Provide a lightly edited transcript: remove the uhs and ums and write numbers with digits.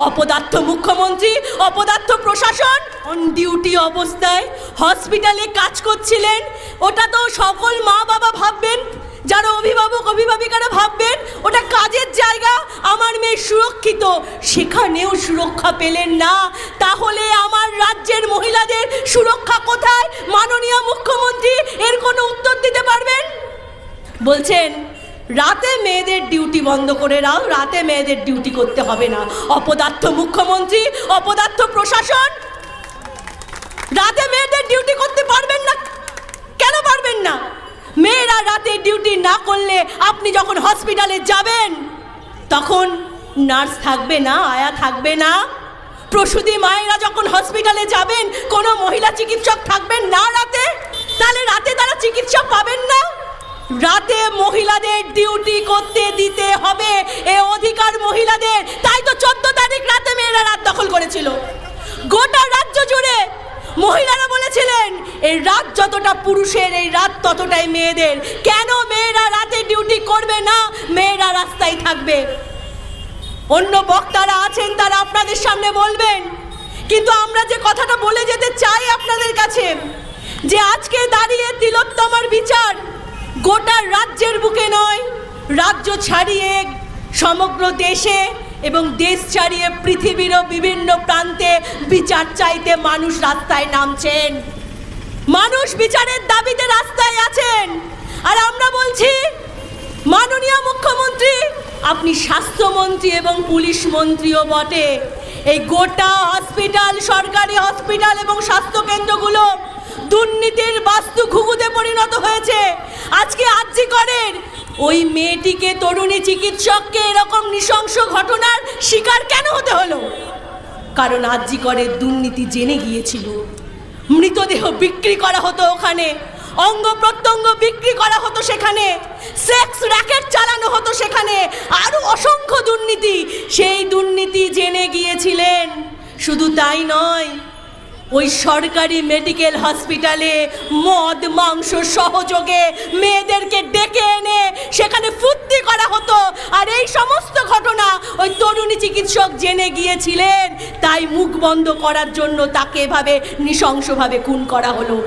অপদার্থ মুখ্যমন্ত্রী, অপদার্থ প্রশাসন অন ডিউটি অবস্থায় হসপিটালে কাজ করছিলেন। ওটা তো সকল মা বাবা ভাববেন, যারা অভিভাবক অভিভাবিকারা ভাববেন ওটা কাজের জায়গা, আমার মেয়ে সুরক্ষিত, সেখানেও সুরক্ষা পেলেন না। তাহলে আমার রাজ্যের মহিলাদের সুরক্ষা কোথায়? মাননীয় মুখ্যমন্ত্রী এর কোনো উত্তর দিতে পারবেন? বলছেন রাতে মেয়েদের ডিউটি বন্ধ করে দাও, রাতে মেয়েদের ডিউটি করতে হবে না। অপদার্থ মুখ্যমন্ত্রী, অপদার্থ প্রশাসন, রাতে মেয়েদের ডিউটি করতে পারবেন না। কেন পারবেন না? মেয়েরা রাতে ডিউটি না করলে আপনি যখন হসপিটালে যাবেন তখন নার্স থাকবে না, আয়া থাকবে না। প্রসূতি মায়েরা যখন হসপিটালে যাবেন কোনো মহিলা চিকিৎসক থাকবেন না রাতে, তাহলে রাতে তারা চিকিৎসা পাবেন না। রাতে মহিলাদের ডিউটি করতে দিতে হবে, এ অধিকার মহিলাদের। তাই তো 14 তারিখ রাতে মেয়েরা রাত দখল করেছিল। গোটা রাজ্য জুড়ে মহিলারা বলেছিলেন এই রাত যতটা পুরুষের, এই রাত ততটাই মেয়েদের। কেন মেয়েরা রাতে ডিউটি করবে না? মেয়েরা রাস্তায় থাকবে। অন্য বক্তারা আছেন, তারা আপনাদের সামনে বলবেন, কিন্তু আমরা যে কথাটা বলে যেতে চাই আপনাদের কাছে, যে আজকে দাঁড়িয়ে তিলোত্তমার বিচার গোটা রাজ্যের বুকে নয়, রাজ্য ছাড়িয়ে সমগ্র দেশে এবং দেশ ছাড়িয়ে পৃথিবীরও বিভিন্ন প্রান্তে বিচার চাইতে মানুষ রাস্তায় নামছেন। মানুষ বিচারের দাবিতে রাস্তায় আছেন। আর আমরা বলছি মাননীয় মুখ্যমন্ত্রী, আপনি স্বাস্থ্যমন্ত্রী এবং পুলিশ মন্ত্রীও বটে। এই গোটা হসপিটাল, সরকারি হসপিটাল এবং স্বাস্থ্যকেন্দ্রগুলো দুর্নীতির বাস্তু ঘুঘুতে পরিণত হয়েছে। আজকে আরজি করেন ওই মেয়েটিকে, তরুণী চিকিৎসককে এরকম নৃশংস ঘটনার শিকার কেন হতে হলো? কারণ আরজি করের দুর্নীতি জেনে গিয়েছিল। মৃতদেহ বিক্রি করা হতো ওখানে, অঙ্গ প্রত্যঙ্গ বিক্রি করা হতো সেখানে, সেক্স র্যাকেট চালানো হতো সেখানে, আরো অসংখ্য দুর্নীতি। সেই দুর্নীতি জেনে গিয়েছিলেন। শুধু তাই নয়, ওই সরকারি মেডিকেল হসপিটালে মদ মাংস সহযোগে মেয়েদেরকে ডেকে এনে সেখানে ফুর্তি করা হতো। আর এই সমস্ত ঘটনা ওই তরুণী চিকিৎসক জেনে গিয়েছিলেন, তাই মুখ বন্ধ করার জন্য তাকে এভাবে নৃশংসভাবে খুন করা হলো।